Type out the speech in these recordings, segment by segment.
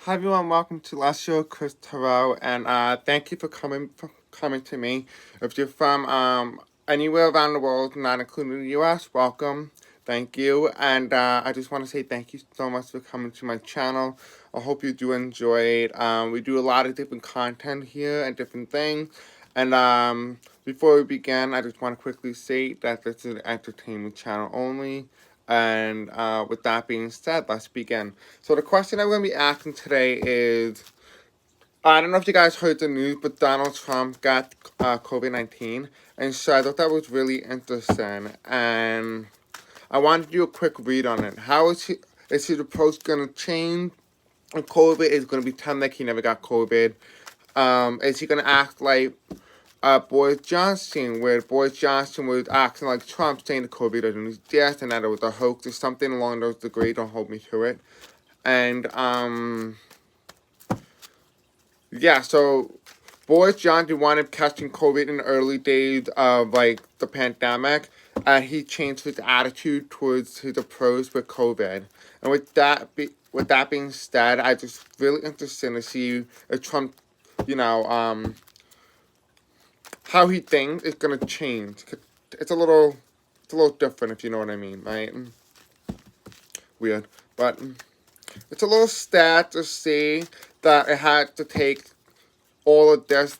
Hi everyone, welcome to last show, Chris Terrell, and thank you for coming to me. If you're from anywhere around the world, not including the U.S., welcome. Thank you, and I just want to say thank you so much for coming to my channel. I hope you do enjoy it. We do a lot of different content here and different things, and before we begin, I just want to quickly say that this is an entertainment channel only. And with that being said, let's begin. So the question I'm going to be asking today is, I don't know if you guys heard the news, but Donald Trump got COVID-19. And so I thought that was really interesting. And I wanted to do a quick read on it. How is his approach going to change? And COVID is going to pretend like he never got COVID. Is he going to act like Boris Johnson, where Boris Johnson was acting like Trump, saying the COVID doesn't exist and that it was a hoax or something along those degrees? Don't hold me to it. And yeah, so Boris Johnson wanted catching COVID in the early days of like the pandemic, and he changed his attitude towards his approach with COVID. And with that being said, I just really interested to see if Trump, you know, how he thinks is gonna change. It's a little different, if you know what I mean, right? Weird, but it's a little sad to see that it had to take all of this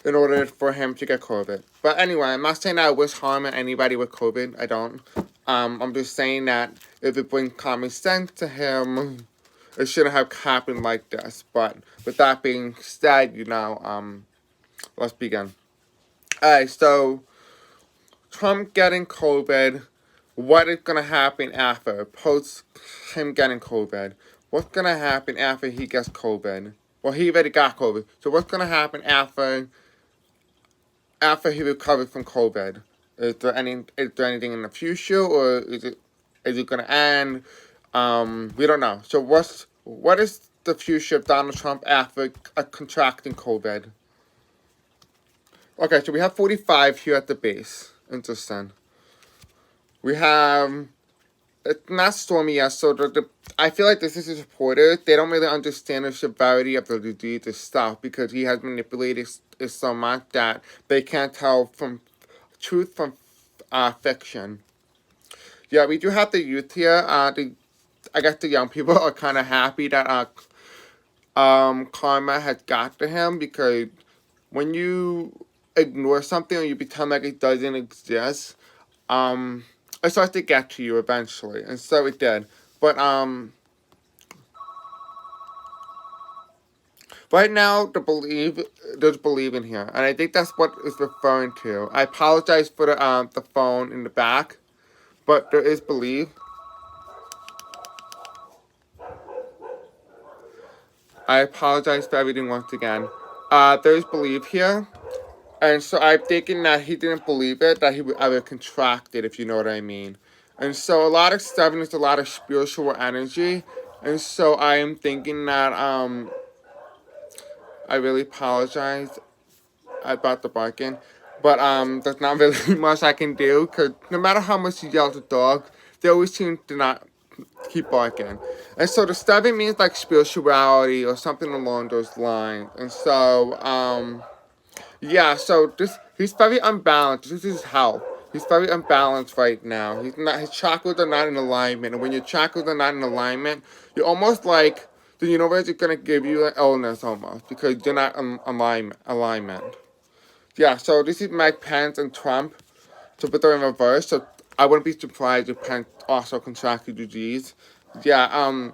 in order for him to get COVID. But anyway, I'm not saying that I wish harm on anybody with COVID. I don't. I'm just saying that if it brings common sense to him, it shouldn't have happened like this. But with that being said, let's begin. Alright, so Trump getting COVID, what is going to happen after, post him getting COVID? What's going to happen after he gets COVID? Well, he already got COVID. So what's going to happen after he recovers from COVID? Is there anything in the future, or is it going to end? We don't know. So what is the future of Donald Trump after contracting COVID? Okay, so we have 45 here at the base. Interesting. We have, it's not stormy yet, so I feel like this is his reporter. They don't really understand the severity of the disease itself because he has manipulated it so much that they can't tell from truth from fiction. Yeah, we do have the youth here. I guess the young people are kind of happy that karma has got to him, because when you ignore something or you pretend like it doesn't exist, it starts to get to you eventually, and so it did. But right now there's believe in here, and I think that's what it's referring to. I apologize for the phone in the back, but there is believe. I apologize for everything once again. There's believe here. And so I'm thinking that he didn't believe it, that he would ever contract it, if you know what I mean. And so a lot of 7 is a lot of spiritual energy. And so I am thinking that, I really apologize about the barking. But, there's not really much I can do, because no matter how much you yell at the dog, they always seem to not keep barking. And so the 7 means like spirituality or something along those lines. And so, yeah, so he's very unbalanced. This is his health. He's very unbalanced right now. His chakras are not in alignment. And when your chakras are not in alignment, you're almost like the universe is gonna give you an illness almost, because you're not in alignment. Yeah, so this is Mike Pence and Trump. So put them in reverse. So I wouldn't be surprised if Pence also contracted disease. Yeah,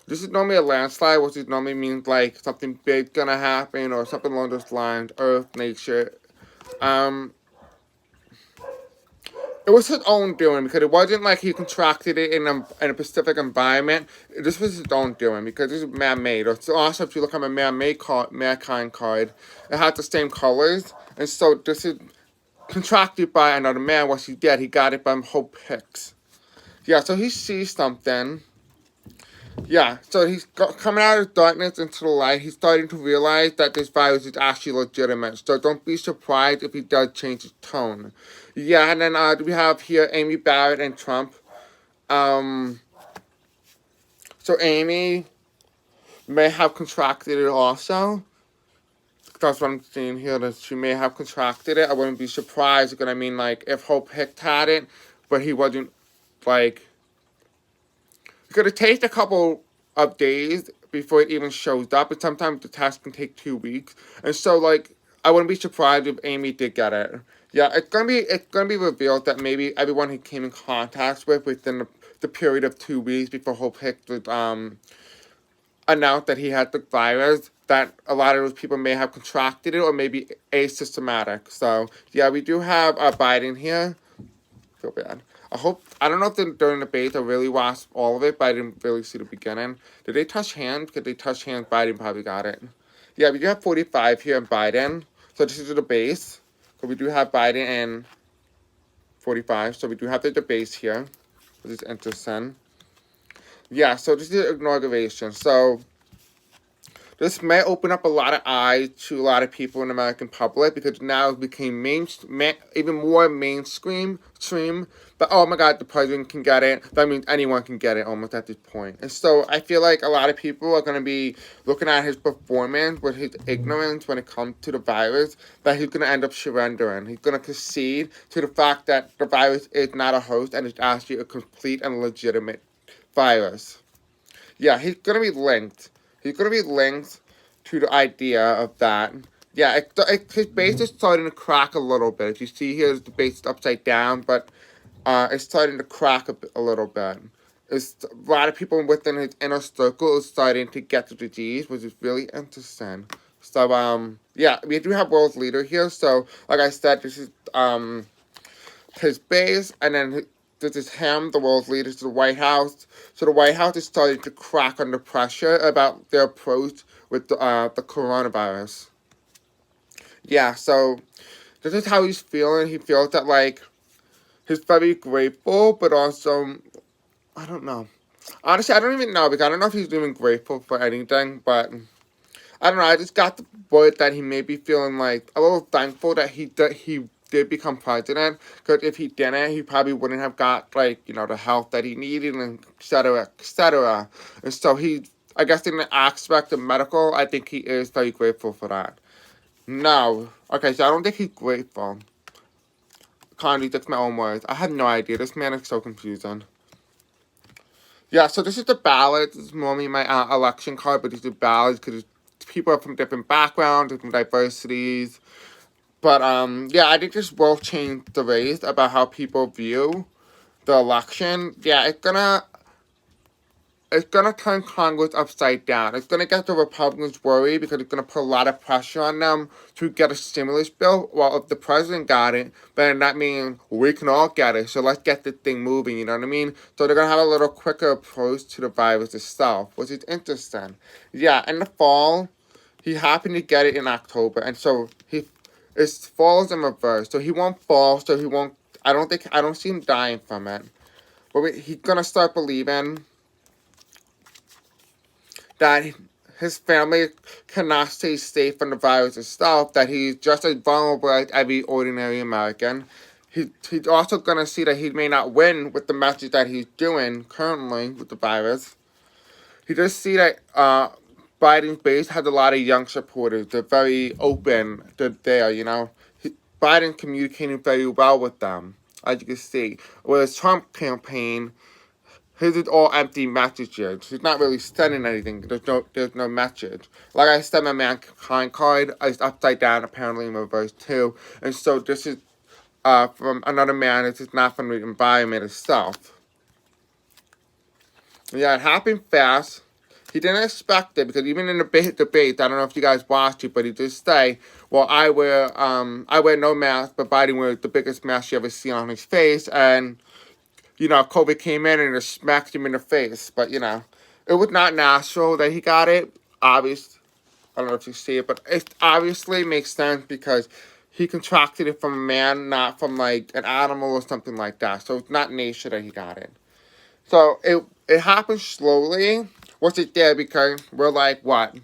this is normally a landslide, which normally means like something big gonna happen or something along those lines, earth, nature. Um, it was his own doing, because it wasn't like he contracted it in a specific environment. This was his own doing, because this is man-made. So also, if you look at my mankind card, it has the same colors, and so this is contracted by another man. What he did, he got it by Hope Hicks. Yeah, so he sees something. Yeah, so he's coming out of darkness into the light. He's starting to realize that this virus is actually legitimate. So don't be surprised if he does change his tone. Yeah, and then we have here Amy Barrett and Trump. So Amy may have contracted it also. That's what I'm seeing here, that she may have contracted it. I wouldn't be surprised, because I mean, like, if Hope Hicks had it, but he wasn't, like, it could have taken a couple of days before it even shows up, and sometimes the test can take 2 weeks. And so, like, I wouldn't be surprised if Amy did get it. Yeah, it's gonna be revealed that maybe everyone he came in contact with within the period of 2 weeks before Hope Hicks was announced that he had the virus, that a lot of those people may have contracted it or maybe asymptomatic. So yeah, we do have Biden here. Feel bad. I don't know if during the debate I really watched all of it, but I didn't really see the beginning. Did they touch hands? Because they touched hands, Biden probably got it. Yeah, we do have 45 here in Biden. So this is the base. So we do have Biden and 45. So we do have the base here, which is interesting. Yeah, so this is the inauguration. So this may open up a lot of eyes to a lot of people in the American public, because now it became even more mainstream. But oh my God, the president can get it. That means anyone can get it almost at this point. And so I feel like a lot of people are going to be looking at his performance with his ignorance when it comes to the virus, that he's going to end up surrendering. He's going to concede to the fact that the virus is not a host and it's actually a complete and legitimate virus. Yeah, he's going to be linked. He's going to be linked to the idea of that. Yeah, his base is starting to crack a little bit. If you see here, the base is upside down, but it's starting to crack a little bit. It's, a lot of people within his inner circle is starting to get the disease, which is really interesting. So, yeah, we do have world leader here. So, like I said, this is his base, and then this is him, the world leader, to the White House. So the White House is starting to crack under pressure about their approach with the coronavirus. Yeah, so this is how he's feeling. He feels that, like, he's very grateful, but also, I don't know. Honestly, I don't even know, because I don't know if he's even grateful for anything, but I don't know. I just got the word that he may be feeling, like, a little thankful that he did become president, because if he didn't, he probably wouldn't have got, like, you know, the help that he needed, and et cetera, et cetera. And so I guess in the aspect of medical, I think he is very grateful for that. No. Okay, so I don't think he's grateful. Contradicts my own words. I have no idea. This man is so confusing. Yeah, so this is the ballot. This is normally my election card, but these are ballots because people are from different backgrounds, different diversities. But, yeah, I think this will change the race about how people view the election. Yeah, it's gonna turn Congress upside down. It's gonna get the Republicans worried, because it's gonna put a lot of pressure on them to get a stimulus bill. Well, if the president got it, then that means we can all get it. So let's get the thing moving, you know what I mean? So they're gonna have a little quicker approach to the virus itself, which is interesting. Yeah, in the fall, he happened to get it in October, and so it falls in reverse. So he won't fall, so he won't, I don't see him dying from it. But he's gonna start believing that his family cannot stay safe from the virus itself, that he's just as vulnerable as every ordinary American. He's also gonna see that he may not win with the message that he's doing currently with the virus. He does see that Biden's base has a lot of young supporters. They're very open. They're there, you know. Biden communicating very well with them, as you can see. Whereas Trump campaign, his is all empty messages. He's not really sending anything. There's no message. Like I said, my mankind card is upside down, apparently in reverse too. And so this is from another man. This is not from the environment itself. Yeah, it happened fast. He didn't expect it, because even in the debate, I don't know if you guys watched it, but he did say, "Well, I wear no mask, but Biden wears the biggest mask you ever seen on his face," and you know, COVID came in and it smacked him in the face. But you know, it was not natural that he got it. Obvious, I don't know if you see it, but it obviously makes sense, because he contracted it from a man, not from like an animal or something like that. So it's not nature that he got it. So it happened slowly. Was it there because we're like, what?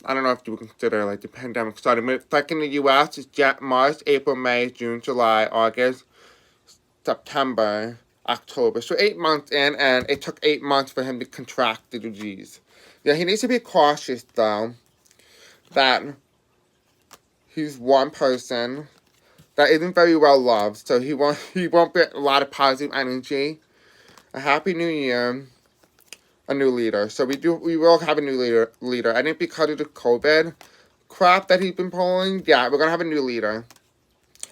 I don't know if you would consider like the pandemic started. But like in the U.S., it's March, April, May, June, July, August, September. October. So 8 months in, and it took 8 months for him to contract the disease. Yeah, he needs to be cautious, though, that he's one person that isn't very well loved, so he won't get a lot of positive energy. A happy new year, a new leader. So we will have a new leader. I think because of the COVID crap that he's been pulling, yeah, we're gonna have a new leader.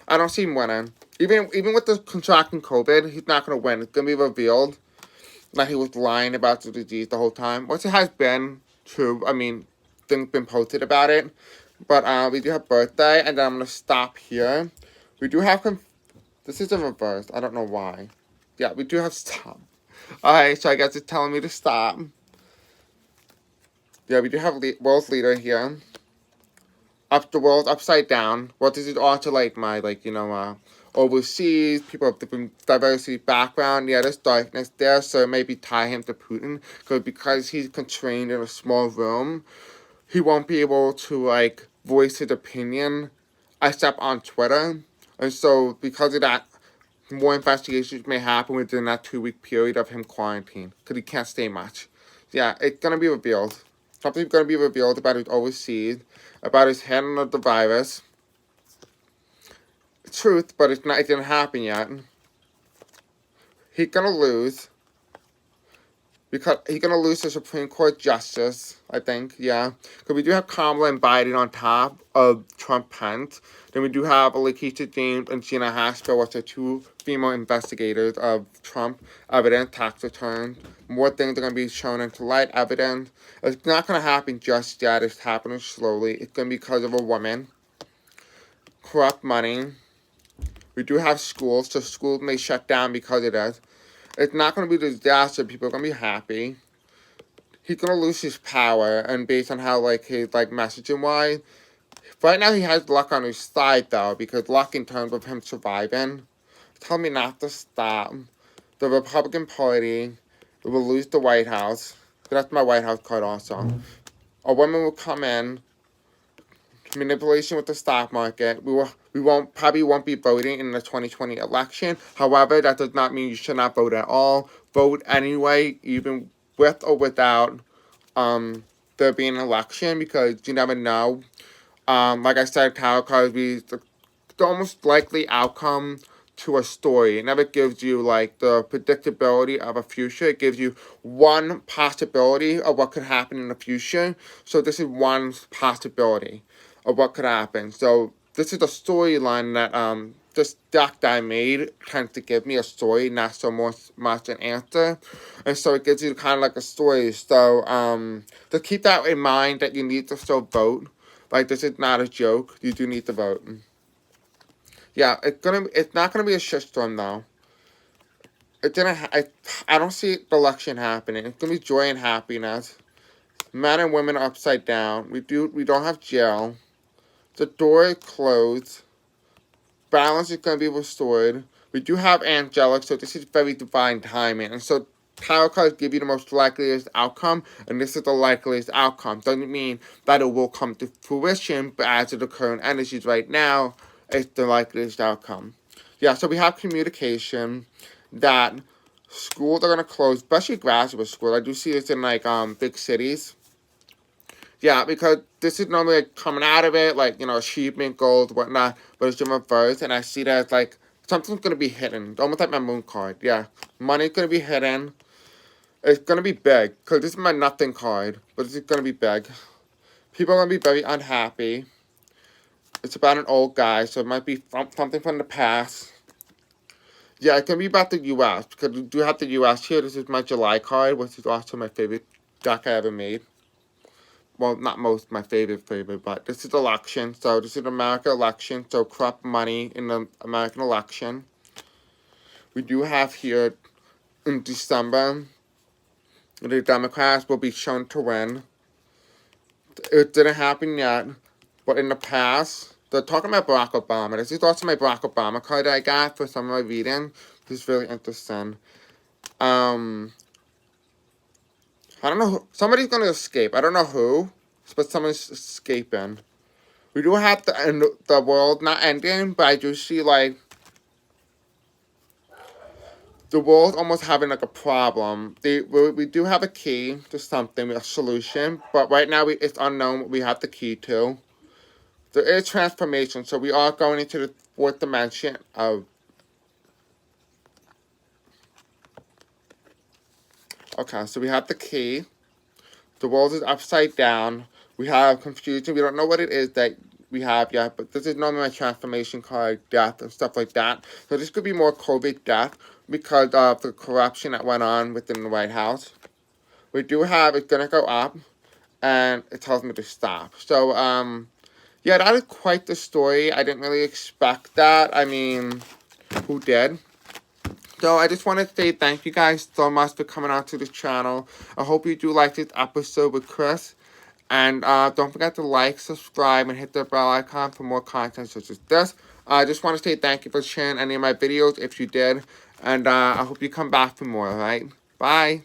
I don't see him winning. Even with the contracting COVID, he's not gonna win. It's gonna be revealed that he was lying about the disease the whole time, which it has been true. I mean, things been posted about it. But we do have birthday, and then I'm gonna stop here. We do have this is a reverse. I don't know why. Yeah, we do have stop. Alright, so I guess it's telling me to stop. Yeah, we do have world's leader here. The world upside down. Well, this is also like my, overseas, people of different diversity background. Yeah, there's darkness there, so maybe tie him to Putin. Because he's constrained in a small room, he won't be able to, voice his opinion except on Twitter. And so, because of that, more investigations may happen within that 2-week period of him quarantined. Because he can't stay much. Yeah, it's going to be revealed. Something's going to be revealed about his overseas, about his handling of the virus. Truth, but it didn't happen yet. He's going to lose. Because he's going to lose the Supreme Court justice, I think, yeah. Because we do have Kamala and Biden on top of Trump Pence. Then we do have Lakeisha James and Gina Haspel, which are two female investigators of Trump evidence, tax returns. More things are going to be shown into light, evidence. It's not going to happen just yet. It's happening slowly. It's going to be because of a woman. Corrupt money. We do have schools, so schools may shut down because of that. It's not going to be a disaster. People are going to be happy. He's going to lose his power, and based on how, his, messaging-wise, right now he has luck on his side, though, because luck in terms of him surviving. Tell me not to stop. The Republican Party will lose the White House. That's my White House card also. A woman will come in, manipulation with the stock market. Probably won't be voting in the 2020 election. However, that does not mean you should not vote at all. Vote anyway, even with or without there being an election, because you never know. Like I said, tarot cards be the almost likely outcome to a story. It never gives you the predictability of a future. It gives you one possibility of what could happen in the future. So this is one possibility of what could happen. So this is a storyline that this deck that I made tends to give me a story, not so much an answer. And so it gives you kind of like a story. So to keep that in mind, that you need to still vote. This is not a joke. You do need to vote. Yeah, it's not gonna be a shitstorm though. I don't see the election happening. It's gonna be joy and happiness. Men and women are upside down. We don't have jail. The door is closed. Balance is gonna be restored. We do have angelic, so this is very divine timing. And so tarot cards give you the most likeliest outcome, and this is the likeliest outcome. Doesn't mean that it will come to fruition, but as of the current energies right now, it's the likeliest outcome. Yeah, so we have communication that schools are gonna close, especially graduate schools. I do see this in big cities. Yeah, because this is normally coming out of it, achievement goals, whatnot, but it's in reverse, and I see that as something's gonna be hidden, almost like my moon card. Yeah, money's gonna be hidden. It's gonna be big, because this is my nothing card, but it's gonna be big. People are gonna be very unhappy. It's about an old guy, so it might be something from the past. Yeah, it can be about the U.S., because we do have the U.S. here. This is my July card, which is also my favorite deck I ever made. Well, not my favorite, but this is election. So this is American election, so corrupt money in the American election. We do have here in December, the Democrats will be shown to win. It didn't happen yet, but in the past, they're talking about Barack Obama. This is also my Barack Obama card that I got for some of my reading. This is really interesting. I don't know. Somebody's going to escape. I don't know who, but someone's escaping. We do have the world not ending, but I do see, the world's almost having like a problem. We do have a key to something, a solution, but right now it's unknown what we have the key to. There is transformation, so we are going into the fourth dimension of. Okay, so we have the key. The world is upside down. We have confusion. We don't know what it is that we have yet, but this is normally my transformation card, death, and stuff like that. So this could be more COVID death because of the corruption that went on within the White House. We do have it's gonna go up, and it tells me to stop. So, yeah, that is quite the story. I didn't really expect that. I mean, who did? So I just want to say thank you guys so much for coming out to this channel. I hope you do like this episode with Chris. And don't forget to like, subscribe, and hit the bell icon for more content such as this. I just want to say thank you for sharing any of my videos if you did. And I hope you come back for more, alright? Bye!